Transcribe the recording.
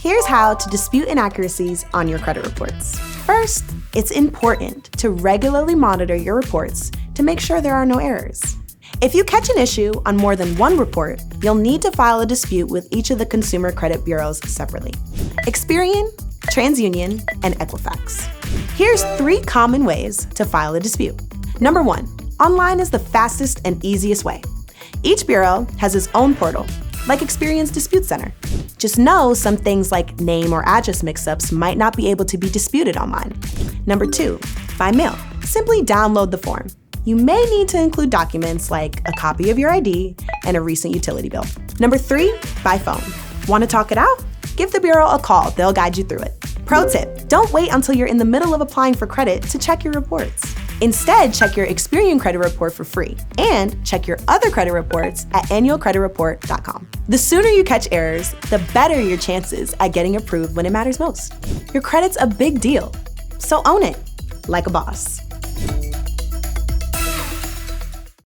Here's how to dispute inaccuracies on your credit reports. First, it's important to regularly monitor your reports to make sure there are no errors. If you catch an issue on more than one report, you'll need to file a dispute with each of the consumer credit bureaus separately: Experian, TransUnion, and Equifax. Here's 3 common ways to file a dispute. Number 1, online is the fastest and easiest way. Each bureau has its own portal, like Experian's Dispute Center. Just know some things like name or address mix-ups might not be able to be disputed online. Number 2, by mail. Simply download the form. You may need to include documents like a copy of your ID and a recent utility bill. Number 3, by phone. Want to talk it out? Give the bureau a call. They'll guide you through it. Pro tip, don't wait until you're in the middle of applying for credit to check your reports. Instead, check your Experian credit report for free and check your other credit reports at annualcreditreport.com. The sooner you catch errors, the better your chances at getting approved when it matters most. Your credit's a big deal, so own it like a boss.